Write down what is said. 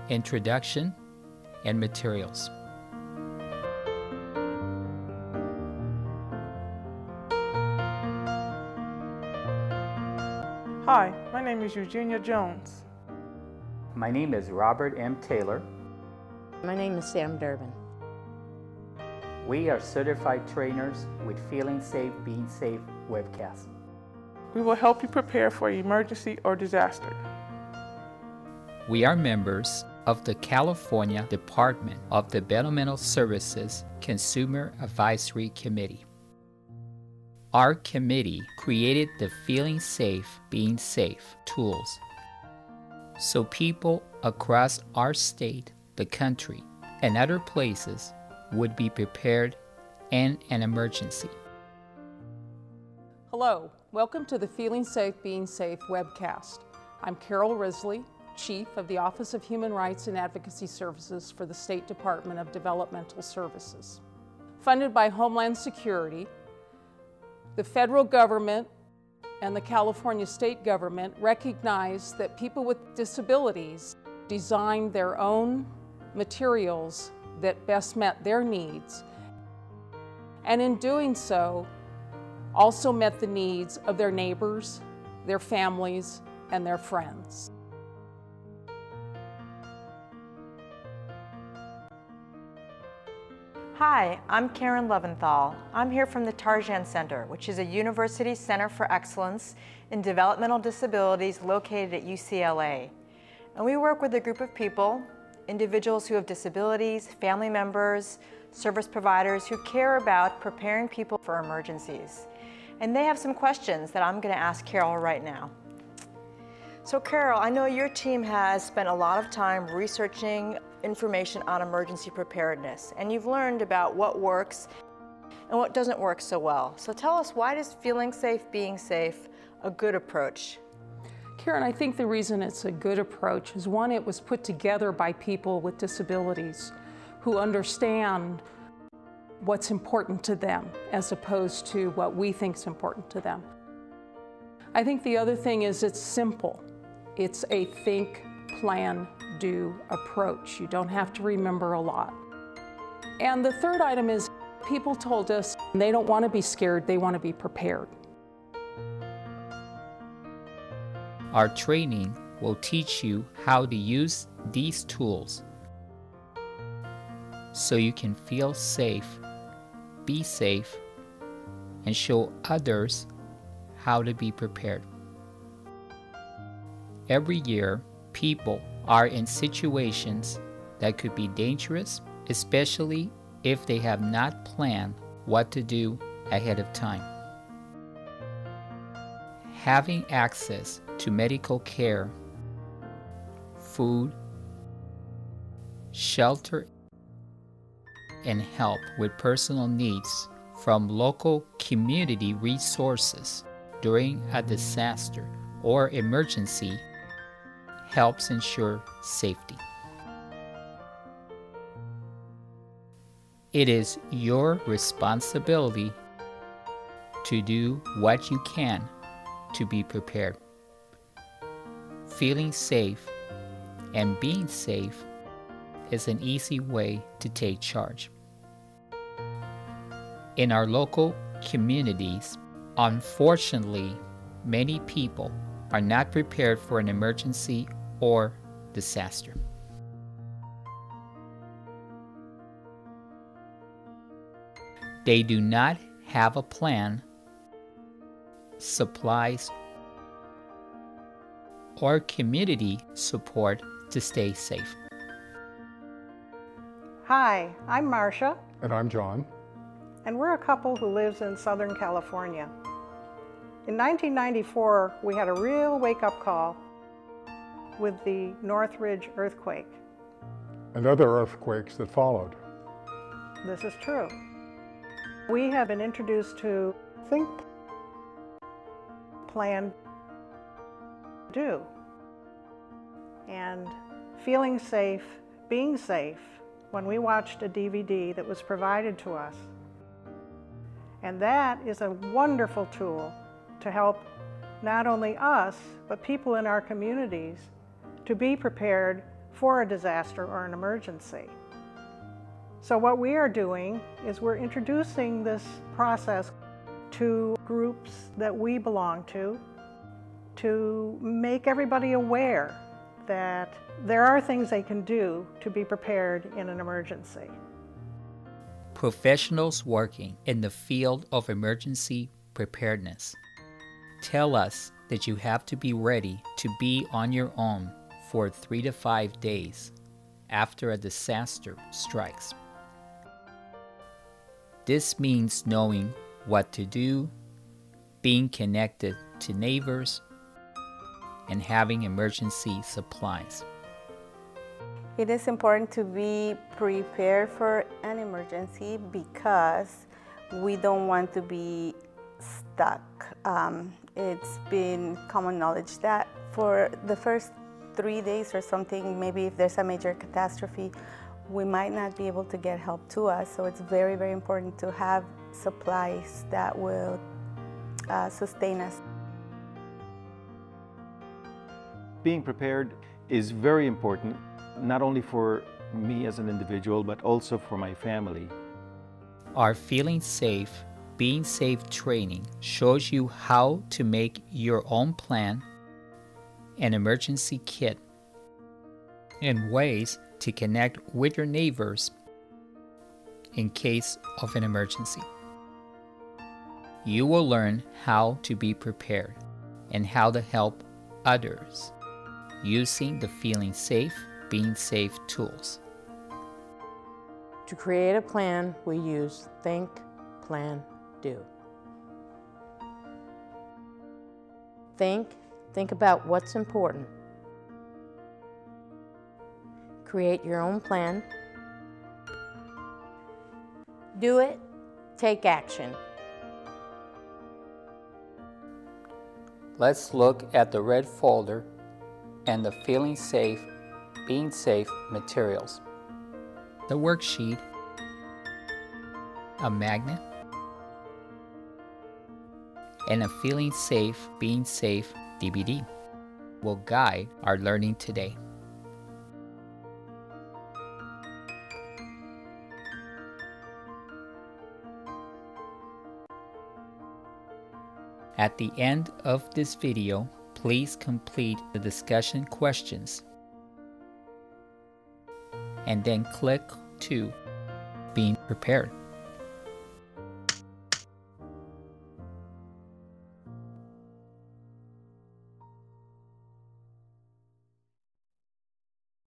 introduction, and materials. Hi, my name is Eugenia Jones. My name is Robert M. Taylor. My name is Sam Durbin. We are certified trainers with Feeling Safe, Being Safe webcast. We will help you prepare for emergency or disaster. We are members of the California Department of Developmental Services Consumer Advisory Committee. Our committee created the Feeling Safe, Being Safe tools so people across our state, the country, and other places would be prepared in an emergency. Hello, welcome to the Feeling Safe, Being Safe webcast. I'm Carol Risley, Chief of the Office of Human Rights and Advocacy Services for the State Department of Developmental Services. Funded by Homeland Security, the federal government and the California state government recognize that people with disabilities designed their own materials that best met their needs, and in doing so, also met the needs of their neighbors, their families, and their friends. Hi, I'm Karen Leventhal. I'm here from the Tarjan Center, which is a university center for excellence in developmental disabilities located at UCLA. And we work with a group of people, individuals who have disabilities, family members, service providers who care about preparing people for emergencies. And they have some questions that I'm going to ask Carol right now. So Carol, I know your team has spent a lot of time researching information on emergency preparedness, and you've learned about what works and what doesn't work so well. So tell us, why is feeling safe, being safe a good approach? Karen, I think the reason it's a good approach is, one, it was put together by people with disabilities who understand what's important to them as opposed to what we think is important to them. I think the other thing is it's simple. It's a think, plan, do approach. You don't have to remember a lot. And the third item is, people told us they don't want to be scared, they want to be prepared. Our training will teach you how to use these tools so you can feel safe, be safe, and show others how to be prepared. Every year, people are in situations that could be dangerous, especially if they have not planned what to do ahead of time. Having access to medical care, food, shelter, and help with personal needs from local community resources during a disaster or emergency helps ensure safety. It is your responsibility to do what you can to be prepared. Feeling safe and being safe is an easy way to take charge. In our local communities, unfortunately, many people are not prepared for an emergency or disaster. They do not have a plan, supplies, or community support to stay safe. Hi, I'm Marcia. And I'm John. And we're a couple who lives in Southern California. In 1994, we had a real wake-up call with the Northridge earthquake. And other earthquakes that followed. This is true. We have been introduced to think, plan, do. And feeling safe, being safe, when we watched a DVD that was provided to us. And that is a wonderful tool to help not only us, but people in our communities to be prepared before a disaster or an emergency. So what we are doing is we're introducing this process to groups that we belong to make everybody aware that there are things they can do to be prepared in an emergency. Professionals working in the field of emergency preparedness tell us that you have to be ready to be on your own for 3 to 5 days after a disaster strikes. This means knowing what to do, being connected to neighbors, and having emergency supplies. It is important to be prepared for an emergency because we don't want to be stuck. It's been common knowledge that for the first 3 days or something, maybe if there's a major catastrophe, we might not be able to get help to us. So it's very, very important to have supplies that will sustain us. Being prepared is very important, not only for me as an individual, but also for my family. Our Feeling Safe, Being Safe training shows you how to make your own plan, an emergency kit, and ways to connect with your neighbors in case of an emergency. You will learn how to be prepared and how to help others using the Feeling Safe, Being Safe tools. To create a plan, we use think, plan, do. Think about what's important. Create your own plan. Do it, take action. Let's look at the red folder and the Feeling Safe, Being Safe materials. The worksheet, a magnet, and a Feeling Safe, Being Safe DVD will guide our learning today. At the end of this video, please complete the discussion questions and then click to Being Prepared.